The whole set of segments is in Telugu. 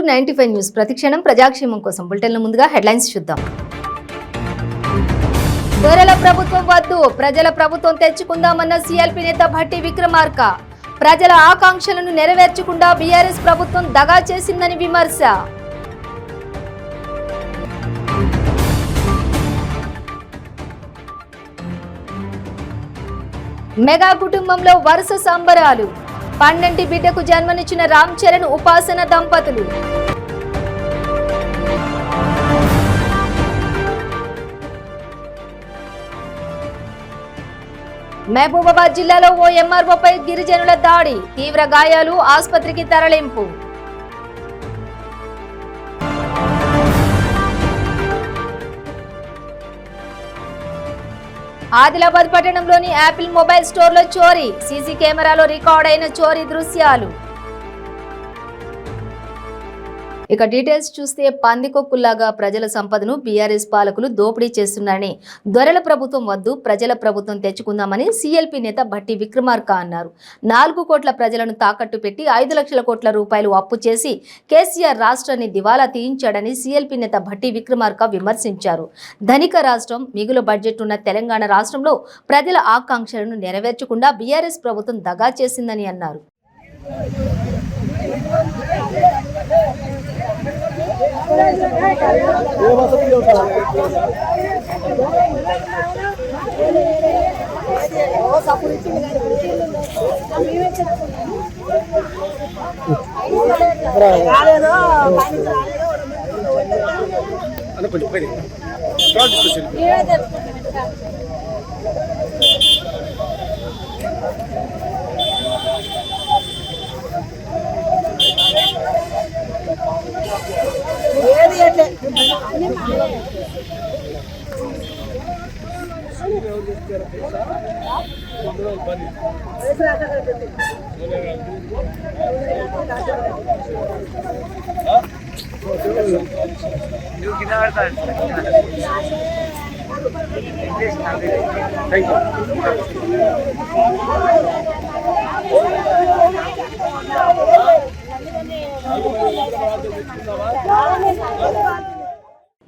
Welcome to 95 news. ప్రతిక్షణం ప్రజాక్షేమం కోసం బులెటిన్ల ముందుగా హెడ్లైన్స్ చూద్దాం. దొరల ప్రభుత్వం వద్దు, ప్రజల ప్రభుత్వం తెచ్చుకుందామన్న సీఎల్పీ నేత భట్టి విక్రమార్క. ప్రజల ఆకాంక్షలను నెరవేర్చకుండా బీఆర్ఎస్ ప్రభుత్వం దగా చేసిందని విమర్శ. మెగా కుటుంబంలో వరుస సంబరాలు. 12 బిడ్డకు జన్మనిచ్చిన రామ్ చరణ్ ఉపాసన దంపతులు. మహబూబాబాద్ జిల్లాలో ఓ ఎంఆర్ఓపై గిరిజనుల దాడి, తీవ్ర గాయాలు, ఆసుపత్రికి తరలింపు. ఆదిలాబాద్ పట్టణంలోని యాపిల్ మొబైల్ స్టోర్లో చోరీ, సీసీ కెమెరాలో రికార్డ్ అయిన చోరీ దృశ్యాలు. ఇక డీటెయిల్స్ చూస్తే పందికొక్కుల్లాగా ప్రజల సంపదను బీఆర్ఎస్ పాలకులు దోపిడీ చేస్తున్నారని, దొరల ప్రభుత్వం వద్దు, ప్రజల ప్రభుత్వం తెచ్చుకుందామని సీఎల్పీ నేత భట్టి విక్రమార్క అన్నారు. 4 కోట్ల ప్రజలను తాకట్టు పెట్టి 5 లక్షల కోట్ల రూపాయలు అప్పు చేసి కేసీఆర్ రాష్ట్రాన్ని దివాలా తీయించాడని సీఎల్పీ నేత భట్టి విక్రమార్క విమర్శించారు. ధనిక రాష్ట్రం, మిగులు బడ్జెట్ ఉన్న తెలంగాణ రాష్ట్రంలో ప్రజల ఆకాంక్షలను నెరవేర్చకుండా బీఆర్ఎస్ ప్రభుత్వం దగా చేసిందని అన్నారు.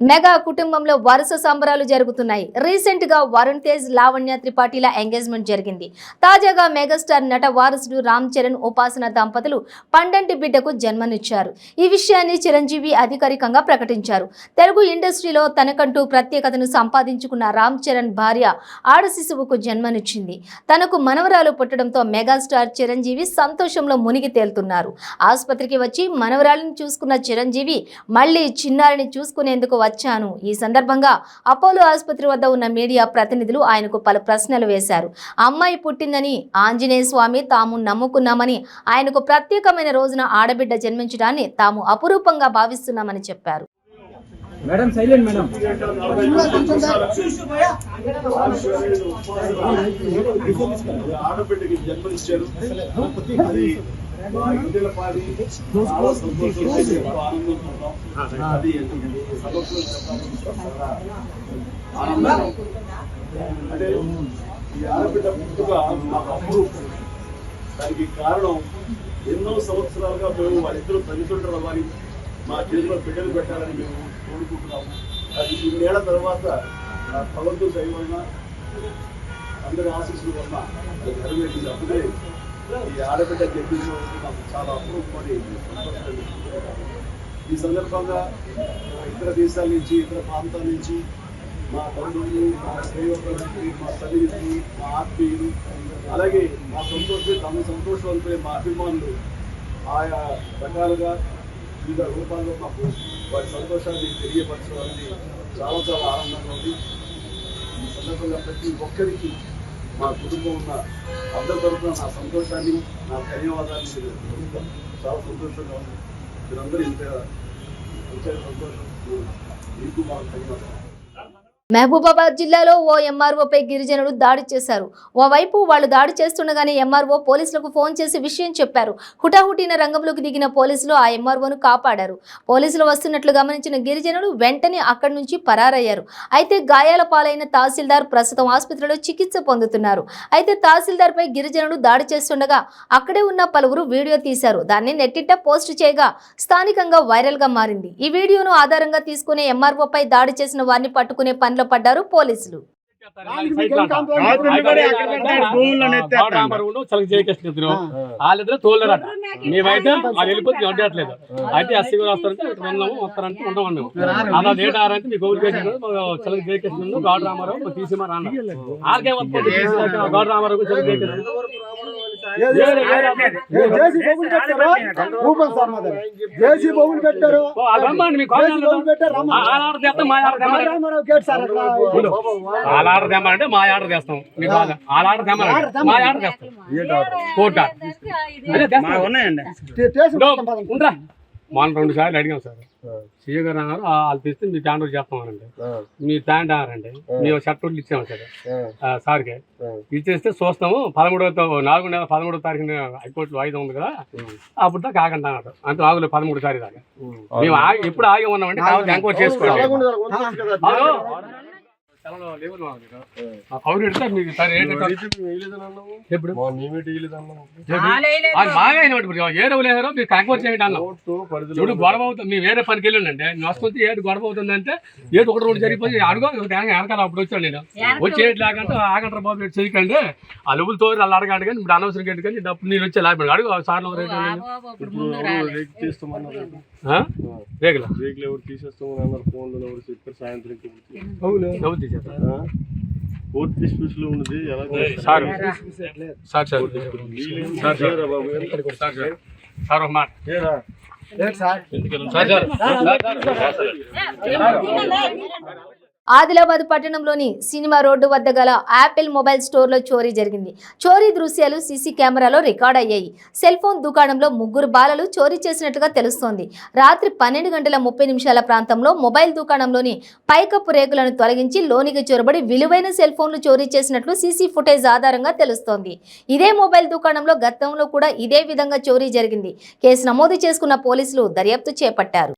మెగా కుటుంబంలో వరుస సంబరాలు జరుగుతున్నాయి. రీసెంట్ గా వరుణ్ తేజ్, లావణ్య త్రిపాఠిల ఎంగేజ్మెంట్ జరిగింది. తాజాగా మెగాస్టార్ నట వారసుడు రామ్ చరణ్ ఉపాసన దంపతులు 12 బిడ్డకు జన్మనిచ్చారు. ఈ విషయాన్ని చిరంజీవి అధికారికంగా ప్రకటించారు. తెలుగు ఇండస్ట్రీలో తనకంటూ ప్రత్యేకతను సంపాదించుకున్న రామ్ చరణ్ భార్య ఆడ శిశువుకు జన్మనిచ్చింది. తనకు మనవరాలు పుట్టడంతో మెగాస్టార్ చిరంజీవి సంతోషంలో మునిగి తేలుతున్నారు. ఆసుపత్రికి వచ్చి మనవరాలిని చూసుకున్న చిరంజీవి మళ్లీ చిన్నారిని చూసుకునేందుకు వచ్చాను. ఈ సందర్భంగా అపోలో ఆసుపత్రి వద్ద ఉన్న మీడియా ప్రతినిధులు ఆయనకు పలు ప్రశ్నలు వేశారు. అమ్మాయి పుట్టిందని ఆంజనేయ స్వామి తాము నమ్ముకున్నామని, ఆయనకు ప్రత్యేకమైన రోజున ఆడబిడ్డ జన్మించడాన్ని తాము అపురూపంగా భావిస్తున్నామని చెప్పారు. Madam silent madam. ఆడబిడ్డకి జన్మనిచ్చారు. అంటే ఈ ఆడబిడ్డ పుట్టుక మాకు అపురూపం. దానికి కారణం ఎన్నో సంవత్సరాలుగా మేము వాళ్ళిద్దరూ తల్లిదండ్రులు అవ్వాలి, మా చేతిలో బిడ్డలు పెట్టాలని మేము కోరుకుంటున్నాము. అది 2 ఏళ్ల తర్వాత భగవంతుడు దైవమైన అందరి ఆశీస్సుల వల్ల నెరవేరింది. అప్పుడే ఈ ఆడబిడ్డ జన్మించడం నాకు చాలా అపూర్వమని ఈ సందర్భంగా ఇతర దేశాల నుంచి, ఇతర ప్రాంతాల నుంచి మా బంధువులు, మా స్నేహితులు, మా సన్నిహితులు, మా ఆత్మీయులు, అలాగే మా సంతోషం, తమ సంతోషాలపై మా అభిమానులు ఆయా రకాలుగా వివిధ రూపాల్లో మాకు వారి సంతోషాన్ని తెలియపరచడానికి చాలా చాలా ఆనందంగా ఉంది. ఈ సందర్భంగా ప్రతి ఒక్కరికి మా కుటుంబం ఉన్న అందరి తరఫున నా సంతోషాన్ని, నా ధన్యవాదాన్ని చాలా సంతోషంగా ఉంది. మీరందరూ ఇంత సంతోషం, మీకు మాకు ధన్యవాదాలు. మహబూబాబాద్ జిల్లాలో ఓ ఎంఆర్ఓపై గిరిజనులు దాడి చేశారు. ఓవైపు వాళ్ళు దాడి చేస్తుండగానే ఎంఆర్ఓ పోలీసులకు ఫోన్ చేసి విషయం చెప్పారు. హుటాహుటిన రంగంలోకి దిగిన పోలీసులు ఆ ఎంఆర్ఓను కాపాడారు. పోలీసులు వస్తున్నట్లు గమనించిన గిరిజనులు వెంటనే అక్కడి నుంచి పరారయ్యారు. అయితే గాయాల పాలైన తహసీల్దార్ ప్రస్తుతం ఆసుపత్రిలో చికిత్స పొందుతున్నారు. అయితే తహసీల్దార్ పై గిరిజనులు దాడి చేస్తుండగా అక్కడే ఉన్న పలువురు వీడియో తీశారు. దాన్ని నెట్టిట పోస్ట్ చేయగా స్థానికంగా వైరల్ గా మారింది. ఈ వీడియోను ఆధారంగా తీసుకునే ఎంఆర్ఓ పై దాడి చేసిన వారిని పట్టుకునే పనిలో పడ్డారు పోలీసులు. వాళ్ళిద్దరు తోలేరట. మేమైతే అది వెళ్ళిపోతే అడ్డట్లేదు. అయితే ఎస్సీ గారు వస్తారంటే వస్తారంటే ఉండమని మేము అలా డేట్ ఆరంటే మీకు చలక జయకృష్ణ గౌడ రామారావు తీసిమారు అన్నారు. ఆగే గౌడ రామారావు చలక జయకృష్ణ తెమ్మంటే మా ఆర్డర్ తెస్తాం. మీకు వాళ్ళ ఆర్డర్ తెమ్మంటే మా ఆర్డర్ తెస్తాం. కోర్టు ఉండరా మనం 2 సార్లు అడిగాం సార్. సీఏ గారు అన్నారు వాళ్ళు తీస్తే మీకు హ్యాండ్ ఓవర్ చేస్తామనండి. మీ ప్యాంట్ అన్నారండి. మేము షర్ట్ ఇచ్చాము సార్ సార్కి. ఇచ్చేస్తే చూస్తాము 4 నెల 13వ తారీఖున హైకోర్టులో వాయిదా ఉంది కదా అప్పుడు దాకా ఆగండి అన్నారు. అంతే ఆగులే 13 తారీఖు దాకా మేము ఎప్పుడు ఆగి ఉన్నామండి. కాబట్టి ఎంక్వైరీ చేసుకోవాలి. ఇప్పుడు గొడవ అవుతుంది. మేము వేరే పనికి వెళ్ళండి. నేను వస్తుంది ఏడు గొడవ అవుతుందంటే ఏడు 1-2 జరిగిపోయి అడుగు వెనకాల అప్పుడు వచ్చాను. నేను వచ్చి ఏడు లేకంటే ఆగంటారు బాబు ఏడు చేయకండి ఆ లెబులతో వాళ్ళు అడగాడు. కానీ ఇప్పుడు అనవసరం ఏంటి కానీ డబ్బు నేను వచ్చే లాభం అడుగు సార్ రేగులు ఎవరు తీసేస్తామన్నారు. ఫోన్లో ఎవరు చెప్పారు సాయంత్రం పూర్తి స్పీచ్లో ఉన్నది. సార్ సార్ సార్ సార్ మాట ఆదిలాబాద్ పట్టణంలోని సినిమా రోడ్డు వద్ద గల యాపిల్ మొబైల్ స్టోర్లో చోరీ జరిగింది. చోరీ దృశ్యాలు సీసీ కెమెరాలో రికార్డ్ అయ్యాయి. సెల్ ఫోన్ దుకాణంలో 3 బాలలు చోరీ చేసినట్టుగా తెలుస్తోంది. రాత్రి 12:30 ప్రాంతంలో మొబైల్ దుకాణంలోని పైకప్పు రేకులను తొలగించి లోనికి చొరబడి విలువైన సెల్ ఫోన్లు చోరీ చేసినట్లు సీసీ ఫుటేజ్ ఆధారంగా తెలుస్తోంది. ఇదే మొబైల్ దుకాణంలో గతంలో కూడా ఇదే విధంగా చోరీ జరిగింది. కేసు నమోదు చేసుకున్న పోలీసులు దర్యాప్తు చేపట్టారు.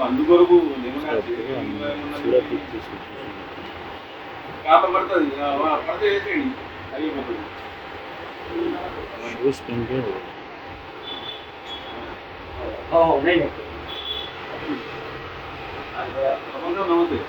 అందుకొరకు నమస్తే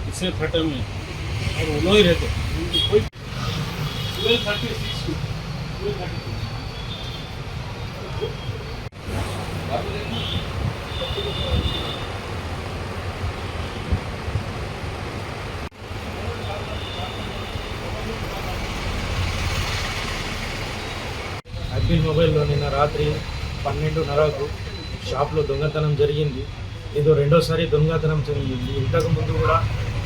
इससे फटे में और वो ही रहते कोई 12:36 యాపిల్ మొబైల్లో నిన్న రాత్రి 12:30కు షాప్లో దొంగతనం జరిగింది. ఇది రెండోసారి దొంగతనం జరిగింది. ఇంతకు ముందు కూడా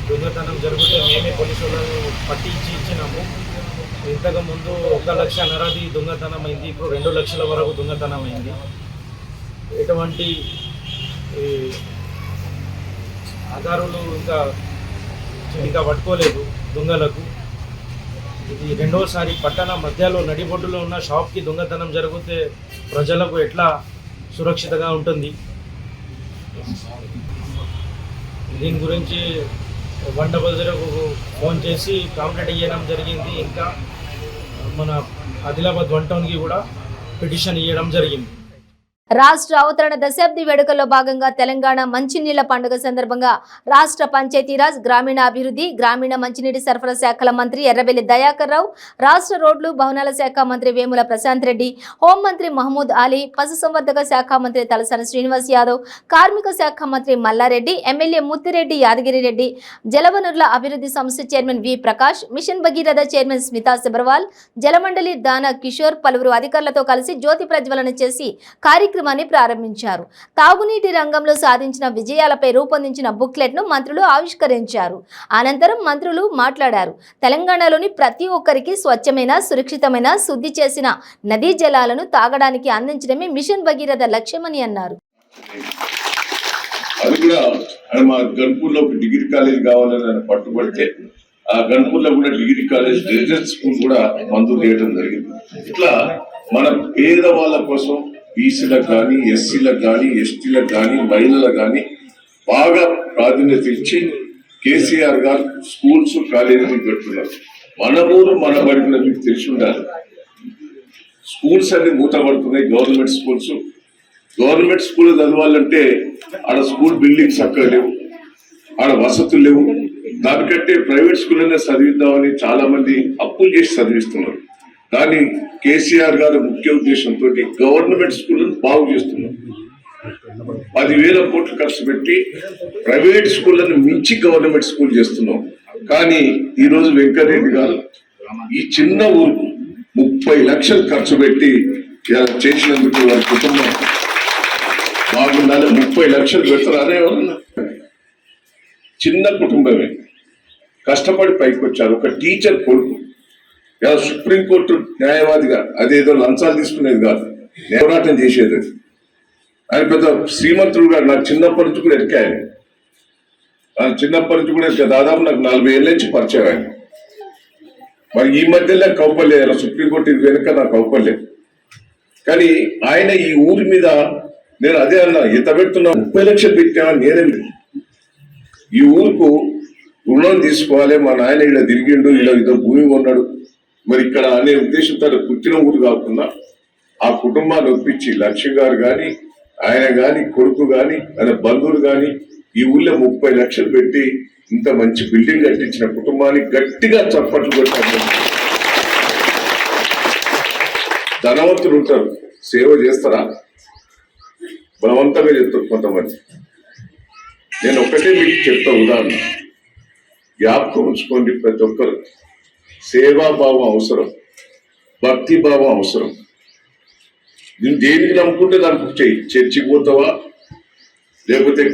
దొంగతనం జరిగితే మేమే పోలీసు వాళ్ళను పట్టి ఇచ్చినాము. ఇంతకు ముందు 1,00,000 దొంగతనం అయింది. ఇప్పుడు 2 లక్షల వరకు దొంగతనం అయింది. ఎటువంటి ఆధారాలు ఇంకా పట్టుకోలేదు దొంగలకు. ఇది రెండోసారి పట్టణ మధ్యలో నడిబొడ్డులో ఉన్న షాప్కి దొంగతనం జరిగితే ప్రజలకు ఎట్లా సురక్షితంగా ఉంటుంది. దీని గురించి 100కు ఫోన్ చేసి కంప్లైంట్ ఇవ్వడం జరిగింది. ఇంకా మన ఆదిలాబాద్ 1 టౌన్కి కూడా పిటిషన్ ఇవ్వడం జరిగింది. రాష్ట్ర అవతరణ దశాబ్ది వేడుకల్లో భాగంగా తెలంగాణ మంచినీళ్ల పండుగ సందర్భంగా రాష్ట్ర పంచాయతీరాజ్ గ్రామీణాభివృద్ధి గ్రామీణ మంచినీటి సరఫరా శాఖల మంత్రి ఎర్రబెల్లి దయాకర్ రావు, రాష్ట్ర రోడ్లు భవనాల శాఖ మంత్రి వేముల ప్రశాంత్ రెడ్డి, హోంమంత్రి మహమూద్ అలీ, పశుసంవర్ధక శాఖ మంత్రి తలసాని శ్రీనివాస్ యాదవ్, కార్మిక శాఖ మంత్రి మల్లారెడ్డి, ఎమ్మెల్యే ముత్తిరెడ్డి యాదగిరిరెడ్డి, జలవనరుల అభివృద్ధి సంస్థ chairman V Prakash, mission Bhagiratha chairman Smita Sabharwal, జలమండలి దానా కిషోర్ పలువురు అధికారులతో కలిసి జ్యోతి ప్రజ్వలన చేసి కార్యక్రమాన్ని ప్రారంభించారు. తాగునీటి రంగంలో సాధించిన విజయాలపై రూపొందించిన బుక్లెట్ ను మంత్రులు ఆవిష్కరించారు. అనంతరం మంత్రులు మాట్లాడారు. తెలంగాణలోని ప్రతి ఒక్కరికి స్వచ్ఛమైన, సురక్షితమైన, శుద్ధి చేసిన నదీ జలాలను తాగడానికి అందించడమే మిషన్ భగీరథ లక్ష్యమని అన్నారు. అది కూడా మా గన్పూర్లో ఒక డిగ్రీ కాలేజ్ కావాలని ఆయన పట్టుబడితే ఆ గన్పూర్లో కూడా డిగ్రీ కాలేజ్ రెసిడెన్స్ స్కూల్ కూడా మంజూరు చేయడం జరిగింది. ఇట్లా మన పేద వాళ్ళ కోసం బీసీలకు కానీ, ఎస్సీలకు కానీ, ఎస్టీలకు కానీ, మహిళలకు కానీ బాగా ప్రాధాన్యత ఇచ్చి కేసీఆర్ గారు స్కూల్స్ కాలేజీలు పెడుతున్నారు. మన ఊరు మన బడిన మీకు తెలిసి ఉండాలి. స్కూల్స్ అన్ని మూతపడుతున్నాయి. గవర్నమెంట్ స్కూల్ చదవాలంటే ఆడ స్కూల్ బిల్డింగ్స్ అక్కడ లేవు, ఆడ వసతులు లేవు. దానికంటే ప్రైవేట్ స్కూల్ అనే చదివిద్దామని చాలా మంది అప్పులు చేసి చదివిస్తున్నారు. కానీ కేసీఆర్ గారి ముఖ్య ఉద్దేశంతో గవర్నమెంట్ స్కూళ్ళను బాగు చేస్తున్నారు. 10,000 కోట్లు ఖర్చు పెట్టి ప్రైవేట్ స్కూళ్ళను మించి గవర్నమెంట్ స్కూల్ చేస్తున్నాం. కానీ ఈ రోజు వెంకటరెడ్డి గారు ఈ చిన్న ఊరుకు 30 లక్షలు ఖర్చు పెట్టి చేసినందుకు వారి కుటుంబం బాగుండాలి. 30 లక్షలు పెడతారు. ఎవరన్నా చిన్న కుటుంబమే కష్టపడి పైకి వచ్చారు. ఒక టీచర్ కొడుకు సుప్రీంకోర్టు న్యాయవాదిగా, అదేదో లంచాలు తీసుకునేది కాదు, పోరాటం చేసేది. ఆయన పెద్ద శ్రీమంతుడు గారు. నాకు చిన్నప్పటి నుంచి కూడా ఎరికాయన. చిన్నప్పటి నుంచి కూడా దాదాపు నాకు 40 ఏళ్ళ నుంచి పరిచయం ఆయన. మరి ఈ మధ్యలో కౌపల్లే, సుప్రీంకోర్టు వెనుక నాకు కౌపల్లే. కానీ ఆయన ఈ ఊరి మీద నేను అదే అన్నా, ఎంత పెడుతున్నా 30 లక్షలు పెట్టామని నేనేమి. ఈ ఊరుకు రుణం తీసుకోవాలి, మా నాయన ఇలా తిరిగిండు, ఇలా ఇదో భూమి కొన్నాడు, మరి ఇక్కడ అనే ఉద్దేశంతో పుట్టిన ఊరు కాకుండా ఆ కుటుంబాన్ని ఒప్పించి లక్ష్మి గారు కానీ, ఆయన కానీ, కొడుకు కానీ, ఆయన బంధువులు కానీ ఈ ఊళ్ళో 30 లక్షలు పెట్టి ఇంత మంచి బిల్డింగ్ కట్టించిన కుటుంబానికి గట్టిగా చప్పట్లు కొట్టారు. ధనవంతులు ఉంటారు, సేవ చేస్తారా? బలవంతంగా చెప్తారు కొంతమంది. నేను ఒక్కటే మీకు చెప్తా ఉదాహరణ, జ్ఞాపకం ఉంచుకోండి. ప్రతి ఒక్కరు సేవాభావం అవసరం, భక్తి భావం అవసరం. నేను దేనికి నమ్ముకుంటే దానికి చెయ్యి. చర్చికి పోతావా, లేకపోతే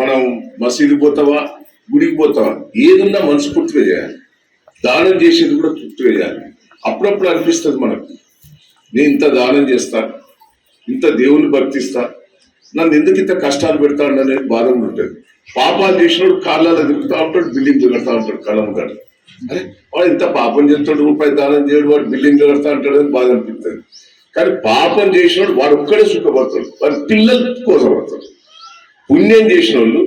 మనం మసీదుకి పోతావా, గుడికి పోతావా, ఏదున్నా మనస్ఫూర్తిగా చేయాలి. దానం చేసేది కూడా తృప్తిగా చేయాలి. అప్పుడప్పుడు అనిపిస్తుంది మనకు, నేను ఇంత దానం చేస్తా, ఇంత దేవుని భక్తిస్తా, నన్ను ఎందుకు ఇంత కష్టాలు పెడతాడు అనేది బాధ ఉంటుంది. పాపాలు చేసినప్పుడు కాళ్ళలో తిరుగుతూ ఉంటాడు, బిల్డింగ్ కడతా ఉంటాడు కళం గారు. అరే వాడు ఇంత పాపం చేస్తాడు, రూపాయి దానం చేయడు, వాడు బిల్డింగ్ కడతా అంటాడు అని బాధ అనిపిస్తుంది. కానీ పాపం చేసినోడు వాడు ఒక్కడే సుఖపడతాడు, వాడి పిల్లలు కోసపడతాడు. పుణ్యం చేసిన వాళ్ళు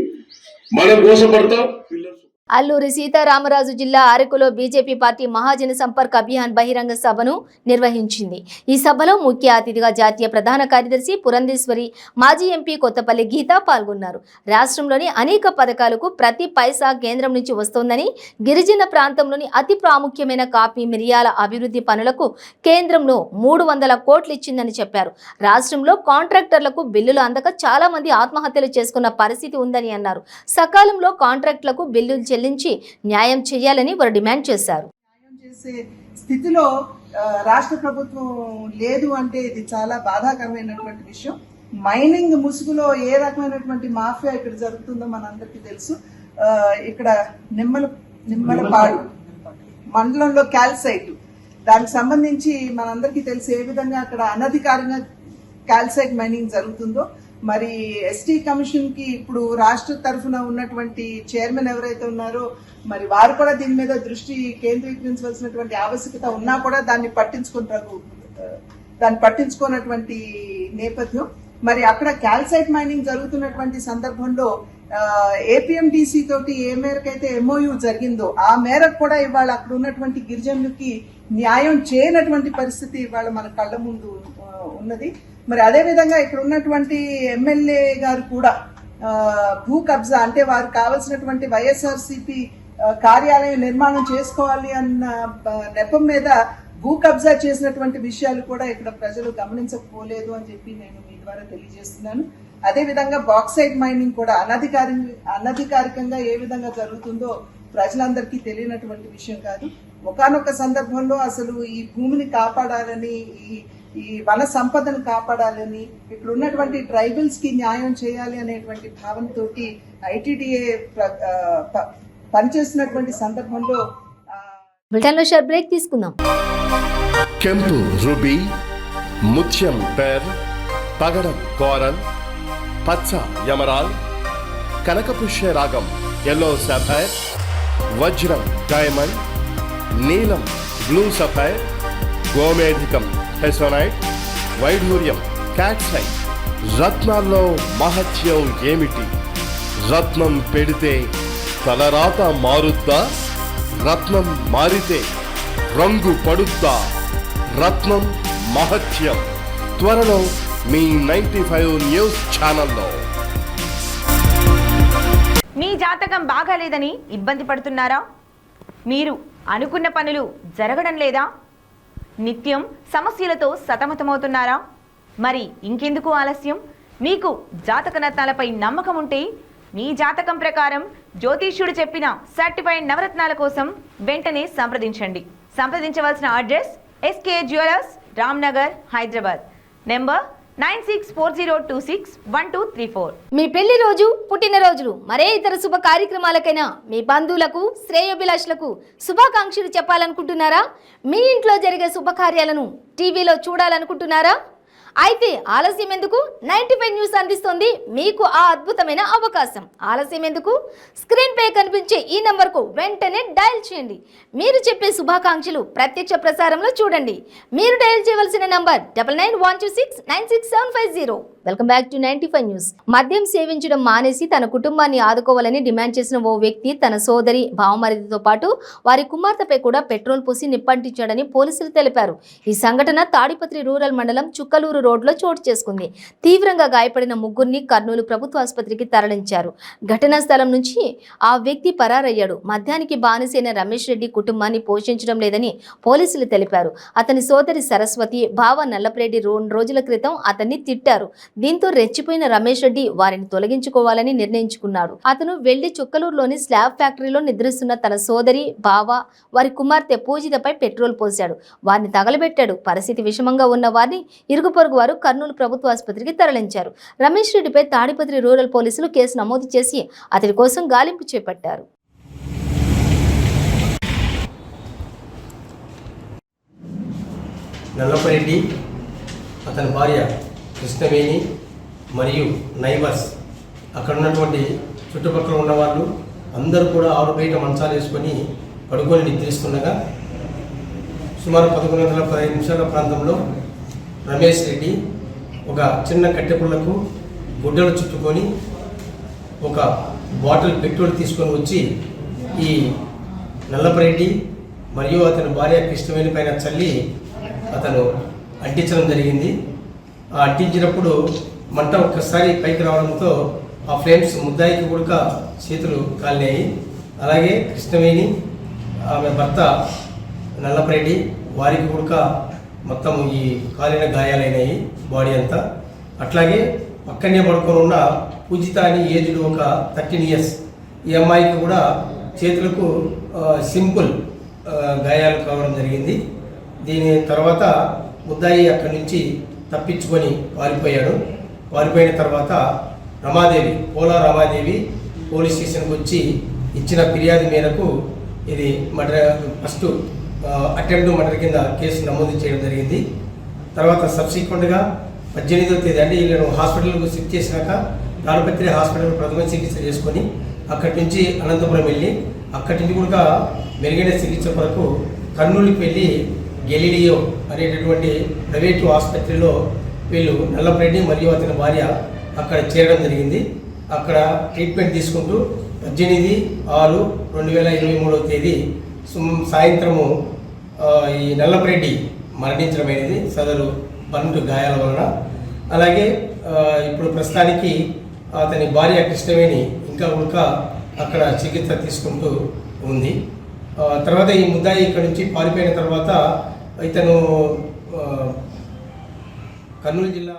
మనం కోసపడతాం, పిల్లలు. అల్లూరి సీతారామరాజు జిల్లా అరకులో బీజేపీ పార్టీ మహాజన సంపర్క్ అభియాన్ బహిరంగ సభను నిర్వహించింది. ఈ సభలో ముఖ్య అతిథిగా జాతీయ ప్రధాన కార్యదర్శి పురంధేశ్వరి, మాజీ ఎంపీ కొత్తపల్లి గీత పాల్గొన్నారు. రాష్ట్రంలోని అనేక పథకాలకు ప్రతి పైసా కేంద్రం నుంచి వస్తోందని, గిరిజన ప్రాంతంలోని అతి ప్రాముఖ్యమైన కాఫీ మిరియాల అభివృద్ధి పనులకు కేంద్రంలో 300 కోట్లు ఇచ్చిందని చెప్పారు. రాష్ట్రంలో కాంట్రాక్టర్లకు బిల్లులు అందక చాలా మంది ఆత్మహత్యలు చేసుకున్న పరిస్థితి ఉందని అన్నారు. సకాలంలో కాంట్రాక్టులకు బిల్లులు చెల్లించి న్యాయం చేయాలని వారు డిమాండ్ చేశారు. న్యాయం చేసే స్థితిలో రాష్ట్ర ప్రభుత్వం లేదు అంటే ఇది చాలా బాధాకరమైనటువంటి విషయం. మైనింగ్ ముసుగులో ఏ రకమైనటువంటి మాఫియా ఇక్కడ జరుగుతుందో మనందరికీ తెలుసు. ఇక్కడ నిమ్మలపాడు మండలంలో క్యాల్సైట్, దానికి సంబంధించి మనందరికీ తెలుసు ఏ విధంగా అక్కడ అనధికారంగా క్యాల్సైట్ మైనింగ్ జరుగుతుందో. మరి ఎస్టీ కమిషన్ కి ఇప్పుడు రాష్ట్ర తరఫున ఉన్నటువంటి చైర్మన్ ఎవరైతే ఉన్నారో మరి వారు కూడా దీని మీద దృష్టి కేంద్రీకరించవలసినటువంటి ఆవశ్యకత ఉన్నా కూడా దాన్ని పట్టించుకోనటువంటి నేపథ్యం. మరి అక్కడ క్యాల్సైట్ మైనింగ్ జరుగుతున్నటువంటి సందర్భంలో ఏపీఎండిసి తోటి ఏ మేరకైతే ఎంఓయూ జరిగిందో ఆ మేరకు కూడా ఇవాళ అక్కడ ఉన్నటువంటి గిరిజనులకి న్యాయం చేయనటువంటి పరిస్థితి ఇవాళ మన కళ్ళ ముందు ఉన్నది. మరి అదేవిధంగా ఇక్కడ ఉన్నటువంటి ఎమ్మెల్యే గారు కూడా భూ కబ్జా అంటే వారు కావాల్సినటువంటి వైఎస్ఆర్సీపీ కార్యాలయం నిర్మాణం చేసుకోవాలి అన్న నెపం మీద భూ కబ్జా చేసినటువంటి విషయాలు కూడా ఇక్కడ ప్రజలు గమనించకపోలేదు అని చెప్పి నేను మీ ద్వారా తెలియజేస్తున్నాను. అదేవిధంగా బాక్సైట్ మైనింగ్ కూడా అనధికారికంగా ఏ విధంగా జరుగుతుందో ప్రజలందరికీ తెలియనటువంటి విషయం కాదు. ఒకానొక సందర్భంలో అసలు ఈ భూమిని కాపాడాలని, ఈ వన సంపదను కాపాడాలని, ఇక్కడ ఉన్నటువంటి ట్రైబల్స్ కి న్యాయం చేయాలి అనేటువంటి భావనతోటి ఐటీడీఏ పనిచేస్తున్నటువంటి సందర్భంలో బ్రిటన్లో షార్ట్ బ్రేక్ తీసుకుందాం. ಕೆಂಪು ರುಬಿ, ಮುತ್ಯಂ ಪೆರ್, పగడం కోరల్, పచ్చ యమరాల్, కనకపుష్య రాగం ఎల్లో సఫైర్, వజ్రం డైమండ్, నీలం బ్లూ సఫైర్, గోమేధికం హెసోనైట్, వైఢూర్యం క్యాట్సైట్. రత్నాల్లో మహత్యం ఏమిటి? రత్నం పెడితే తలరాత మారుద్దా? రత్నం మారితే రంగు పడుద్దా? రత్నం మహత్యం త్వరలో మీ 95 న్యూస్ ఛానల్లో. మీ జాతకం బాగాలేదని ఇబ్బంది పడుతున్నారా? మీరు అనుకున్న పనులు జరగడం లేదా? నిత్యం సమస్యలతో సతమతమవుతున్నారా? మరి ఇంకెందుకు ఆలస్యం? మీకు జాతక రత్నాలపై నమ్మకం ఉంటే మీ జాతకం ప్రకారం జ్యోతిష్యుడు చెప్పిన సర్టిఫైడ్ నవరత్నాల కోసం వెంటనే సంప్రదించవలసిన address SK jewellers, Ramnagar, Hyderabad. Number 9640261234. మీ పెళ్లి రోజు, పుట్టినరోజులు, మరే ఇతర శుభ కార్యక్రమాలకైనా మీ బంధువులకు, శ్రేయోభిలాషులకు శుభాకాంక్షలు చెప్పాలనుకుంటున్నారా? మీ ఇంట్లో జరిగే శుభకార్యాలను టీవీలో చూడాలనుకుంటున్నారా? అయితే ఆలస్యం ఎందుకు? 95 న్యూస్ అందిస్తుంది మీకు ఆ అద్భుతమైన అవకాశం. ఆలస్యం ఎందుకు? స్క్రీన్ పై కనిపించే ఈ నంబర్కు వెంటనే డయల్ చేయండి. మీరు చెప్పే శుభాకాంక్షలు ప్రత్యక్ష ప్రసారంలో చూడండి. మీరు డయల్ చేయవలసిన number 9912696750. Welcome back to 95 news. మద్యం సేవించడం మానేసి తన కుటుంబాన్ని ఆదుకోవాలని డిమాండ్ చేసిన ఓ వ్యక్తి తన సోదరి, బావమరిదితో పాటు వారి కుమార్తెపై కూడా పెట్రోల్ పోసి నిప్పంటించాడని పోలీసులు తెలిపారు. ఈ సంఘటన తాడిపత్రి రూరల్ మండలం చుక్కలూరు రోడ్లో చోటు చేసుకుంది. తీవ్రంగా గాయపడిన ముగ్గురిని కర్నూలు ప్రభుత్వ ఆసుపత్రికి తరలించారు. ఘటనా స్థలం నుంచి ఆ వ్యక్తి పరారయ్యాడు. మద్యానికి బానిసైన రమేష్ రెడ్డి కుటుంబాన్ని పోషించడం లేదని పోలీసులు తెలిపారు. అతని సోదరి సరస్వతి, బావ నల్లపరెడ్డి 2 రోజుల క్రితం అతన్ని తిట్టారు. దీంతో రెచ్చిపోయిన రమేష్ రెడ్డి వారిని తొలగించుకోవాలని నిర్ణయించుకున్నాడు. అతను వెళ్లి చుక్కలూరులోని స్లాబ్ ఫ్యాక్టరీలో నిద్రిస్తున్న తన సోదరి, బావ, వారి కుమార్తె పూజితపై పెట్రోల్ పోశాడు. వారిని తగలబెట్టాడు. పరిస్థితి విషమంగా ఉన్న వారిని ఇరుగు పొరుగు వారు కర్నూలు ప్రభుత్వ ఆసుపత్రికి తరలించారు. రమేష్ రెడ్డిపై తాడిపత్రి రూరల్ పోలీసులు కేసు నమోదు చేసి అతని కోసం గాలింపు చేపట్టారు. నల్లపరెడ్డి, అతని భార్య కృష్ణవేణి మరియు నైబర్స్, అక్కడ ఉన్నటువంటి చుట్టుపక్కల ఉన్నవాళ్ళు అందరూ కూడా ఆరు బయట మంచాలు వేసుకొని పడుకొని నిద్రిస్తుండగా సుమారు 11:15 ప్రాంతంలో రమేష్ రెడ్డి ఒక చిన్న కట్టెపుల్లకు గుడ్డలు చుట్టుకొని ఒక బాటిల్ పెట్రోల్ తీసుకొని వచ్చి ఈ నల్లపరెడ్డి మరియు అతని భార్య కృష్ణవేణి పైన చల్లి అతను అంటించడం జరిగింది. ఆ అంటించినప్పుడు మంట ఒక్కసారి పైకి రావడంతో ఆ ఫ్లేమ్స్ ముద్దాయికి కూడా చేతులు కాలినాయి. అలాగే కృష్ణవేణి, ఆమె భర్త నల్లపరెడ్డి, వారికి కూడా మొత్తం ఈ కాలిన గాయాలైనాయి బాడీ అంతా. అట్లాగే పక్కనే పడుకొని ఉన్న పూజిత అని ఏజ్డ్ ఒక 13 years, ఈ అమ్మాయికి కూడా చేతులకు సింపుల్ గాయాలు కావడం జరిగింది. దీని తర్వాత ముద్దాయి అక్కడి నుంచి తప్పించుకొని పారిపోయాడు. పారిపోయిన తర్వాత పోలా రమాదేవి పోలీస్ స్టేషన్కి వచ్చి ఇచ్చిన ఫిర్యాదు మేరకు ఇది ఫస్ట్ అటెంప్ట్ మర్డర్ కింద కేసు నమోదు చేయడం జరిగింది. తర్వాత సబ్సిక్వెంట్గా 18వ తేదీ అంటే వీళ్ళను హాస్పిటల్కు షిఫ్ట్ చేసినాక తాడిపత్రి హాస్పిటల్ ప్రథమ చికిత్స చేసుకొని అక్కడి నుంచి అనంతపురం వెళ్ళి అక్కడి నుంచి కూడా మెరుగైన చికిత్స కొరకు కర్నూలుకి వెళ్ళి గెలీలియో అనేటటువంటి ప్రైవేటు ఆసుపత్రిలో వీళ్ళు నల్లపరెడ్డి మరియు అతని భార్య అక్కడ చేరడం జరిగింది. అక్కడ ట్రీట్మెంట్ తీసుకుంటూ 18/6/2023 తేదీ సాయంత్రము ఈ నల్లపరెడ్డి మరణించడమైనది సదరు 12 గాయాల వలన. అలాగే ఇప్పుడు ప్రస్తుతానికి అతని భార్య కృష్ణవేణి ఇంకా అక్కడ చికిత్స తీసుకుంటూ ఉంది. తర్వాత ఈ ముద్దాయి ఇక్కడ నుంచి పారిపోయిన తర్వాత ఇతను కర్నూలు జిల్లా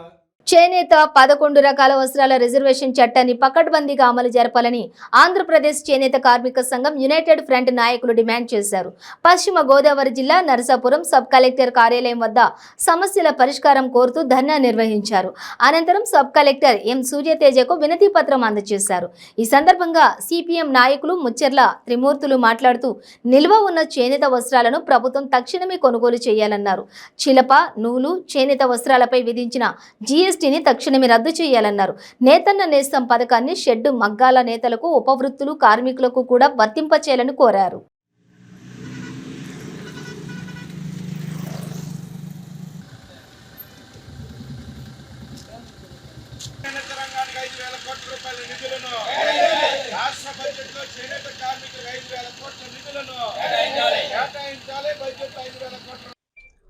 చేనేత 11 రకాల వస్త్రాల రిజర్వేషన్ చట్టాన్ని పకడ్బందీగా అమలు జరపాలని ఆంధ్రప్రదేశ్ చేనేత కార్మిక సంఘం యునైటెడ్ ఫ్రంట్ నాయకులు డిమాండ్ చేశారు. పశ్చిమ గోదావరి జిల్లా నరసాపురం సబ్ కలెక్టర్ కార్యాలయం వద్ద సమస్యల పరిష్కారం కోరుతూ ధర్నా నిర్వహించారు. అనంతరం సబ్ కలెక్టర్ ఎం సూర్యతేజకు వినతి పత్రం అందజేశారు. ఈ సందర్భంగా సిపిఎం నాయకులు ముచ్చెర్ల త్రిమూర్తులు మాట్లాడుతూ నిల్వ ఉన్న చేనేత వస్త్రాలను ప్రభుత్వం తక్షణమే కొనుగోలు చేయాలన్నారు. చిలప, నూలు, చేనేత వస్త్రాలపై విధించిన జీఎస్టీని తక్షణమే రద్దు చేయాలన్నారు. నేతన్న నేస్తం పథకాన్ని షెడ్డు మగ్గాల నేతలకు, ఉపవృత్తులు కార్మికులకు కూడా వర్తింపచేయాలని కోరారు.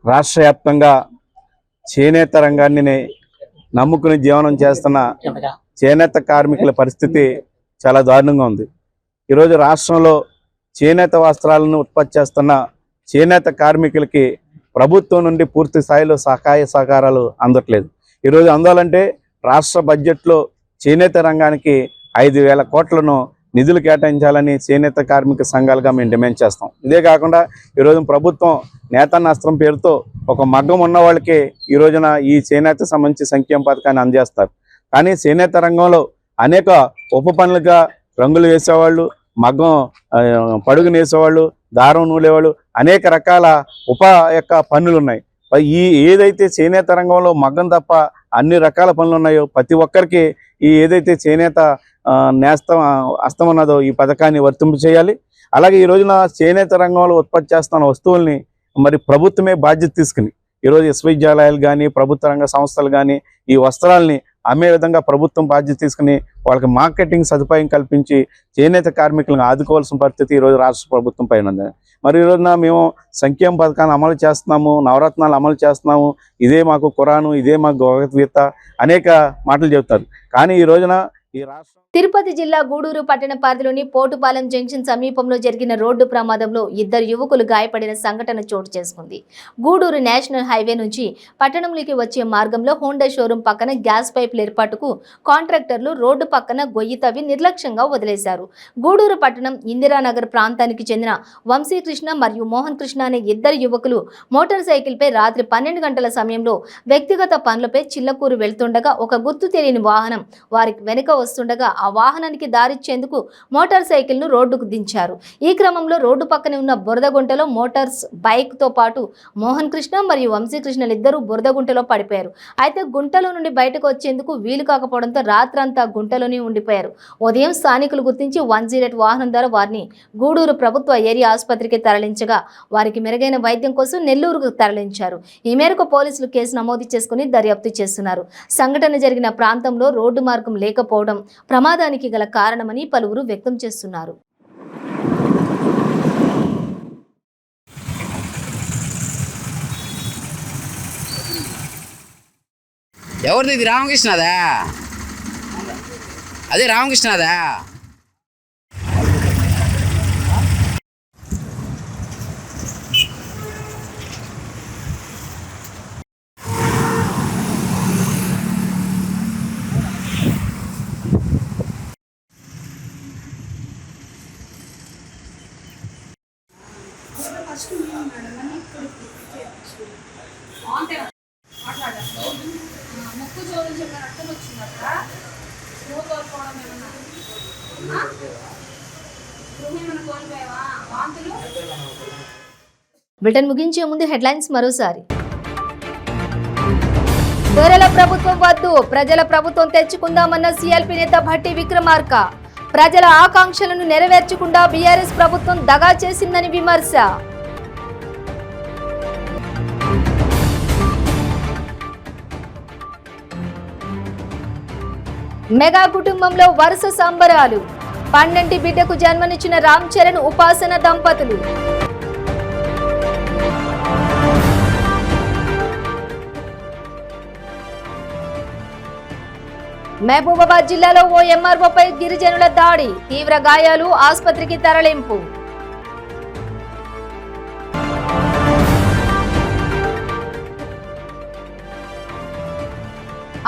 రాష్ట్ర వ్యాప్తంగా చేనేత రంగాన్ని నమ్ముకుని జీవనం చేస్తున్న చేనేత కార్మికుల పరిస్థితి చాలా దారుణంగా ఉంది. ఈరోజు రాష్ట్రంలో చేనేత వస్త్రాలను ఉత్పత్తి చేస్తున్న చేనేత కార్మికులకి ప్రభుత్వం నుండి పూర్తి స్థాయిలో సహాయ సహకారాలు అందట్లేదు. ఈరోజు అందాలంటే రాష్ట్ర బడ్జెట్లో చేనేత రంగానికి 5,000 కోట్లను నిధులు కేటాయించాలని చేనేత కార్మిక సంఘాలుగా మేము డిమాండ్ చేస్తాం. ఇదే కాకుండా ఈరోజు ప్రభుత్వం నేతన్న అస్త్రం పేరుతో ఒక మగ్గం ఉన్న వాళ్ళకి ఈ రోజున ఈ చేనేత సంబంధించి సంక్షేమ పథకాన్ని అందజేస్తారు. కానీ చేనేత రంగంలో అనేక ఉప పనులుగా రంగులు వేసేవాళ్ళు, మగ్గం పడుగు నేసేవాళ్ళు, దారం నూలేవాళ్ళు, అనేక రకాల పనులు ఉన్నాయి. ఏదైతే చేనేత రంగంలో మగ్గం తప్ప అన్ని రకాల పనులు ఉన్నాయో ప్రతి ఒక్కరికి ఈ ఏదైతే చేనేత అస్తం ఉన్నదో ఈ పథకాన్ని వర్తింపు చేయాలి. అలాగే ఈ రోజున చేనేత రంగంలో ఉత్పత్తి చేస్తున్న వస్తువుల్ని మరి ప్రభుత్వమే బాధ్యత తీసుకుని ఈరోజు విశ్వవిద్యాలయాలు కానీ ప్రభుత్వ రంగ సంస్థలు కానీ ఈ వస్త్రాలని అమ్మే విధంగా ప్రభుత్వం బాధ్యత తీసుకుని వాళ్ళకి మార్కెటింగ్ సదుపాయం కల్పించి చేనేత కార్మికులను ఆదుకోవాల్సిన పరిస్థితి ఈరోజు రాష్ట్ర ప్రభుత్వం పైన ఉంది. మరి ఈ రోజున మేము సంక్షేమ పథకాన్ని అమలు చేస్తున్నాము, నవరత్నాలు అమలు చేస్తున్నాము, ఇదే మాకు ఖురాను, ఇదే మాకు భగవద్గీత అనేక మాటలు చెబుతారు. కానీ ఈ రోజున ఈ రాష్ట్రం తిరుపతి జిల్లా గూడూరు పట్టణ పరిధిలోని పోటుపాలెం జంక్షన్ సమీపంలో జరిగిన రోడ్డు ప్రమాదంలో 2 యువకులు గాయపడిన సంఘటన చోటు చేసుకుంది. గూడూరు నేషనల్ హైవే నుంచి పట్టణంలోకి వచ్చే మార్గంలో హోండా షోరూం పక్కన గ్యాస్ పైపుల ఏర్పాటుకు కాంట్రాక్టర్లు రోడ్డు పక్కన గొయ్యి తవ్వి నిర్లక్ష్యంగా వదిలేశారు. గూడూరు పట్టణం ఇందిరానగర్ ప్రాంతానికి చెందిన వంశీకృష్ణ మరియు మోహన్ కృష్ణ అనే 2 యువకులు మోటార్ సైకిల్పై రాత్రి 12 గంటల సమయంలో వ్యక్తిగత పనులపై చిల్లకూరు వెళ్తుండగా ఒక గుర్తు తెలియని వాహనం వారికి వెనుక వస్తుండగా ఆ వాహనానికి దారిచ్చేందుకు మోటార్ సైకిల్ ను రోడ్డుకు దించారు. ఈ క్రమంలో రోడ్డు పక్కనే ఉన్న బురదగుంటలో మోటార్స్ బైక్ తో పాటు మోహన్ కృష్ణ మరియు వంశీకృష్ణలిద్దరూ బురదగుంటలో పడిపోయారు. అయితే గుంటలో నుండి బయటకు వచ్చేందుకు వీలు కాకపోవడంతో రాత్రంతా గుంటలోనే ఉండిపోయారు. ఉదయం స్థానికులు గుర్తించి 108 వాహనం ద్వారా వారిని గూడూరు ప్రభుత్వ ఏరియా ఆసుపత్రికి తరలించగా వారికి మెరుగైన వైద్యం కోసం నెల్లూరుకు తరలించారు. ఈ మేరకు పోలీసులు కేసు నమోదు చేసుకుని దర్యాప్తు చేస్తున్నారు. సంఘటన జరిగిన ప్రాంతంలో రోడ్డు మార్గం లేకపోవడం ప్రమాదానికి గల కారణమని పలువురు వ్యక్తం చేస్తున్నారు. ఎవరిది ఇది? రామకృష్ణదా? అదే రామకృష్ణదా? బ్రిటన్ ముగించే ముందు హెడ్లైన్స్ మరోసారి. దొరల ప్రభుత్వం వద్దు, ప్రజల ప్రభుత్వం తెచ్చుకుందామన్న సిఎల్పి నేత భట్టి విక్రమార్క. ప్రజల ఆకాంక్షలను నెరవేర్చకుండా బీఆర్ఎస్ ప్రభుత్వం దగా చేసిందని విమర్శ. మెగా కుటుంబంలో వరుస సంబరాలు. 12 బిడ్డకు జన్మనిచ్చిన రామ్ చరణ్, ఉపాసన దంపతులు. మహబూబాబాద్ జిల్లాలో ఓ ఎంఆర్ఓపై గిరిజనుల దాడి, తీవ్ర గాయాలు, ఆసుపత్రికి తరలింపు.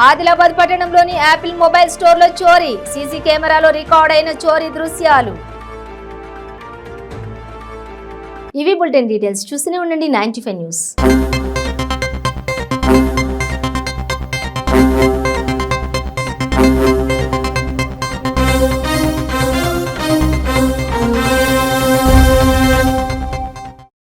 ఆదిలాబాద్ పట్టణంలోని యాపిల్ మొబైల్ స్టోర్లో చోరీ, సీసీ కెమెరాలో రికార్డ్ అయిన చోరీ దృశ్యాలు. ఇవి బులెటిన్ డీటెయిల్స్. చూస్తూనే ఉండండి 95 న్యూస్.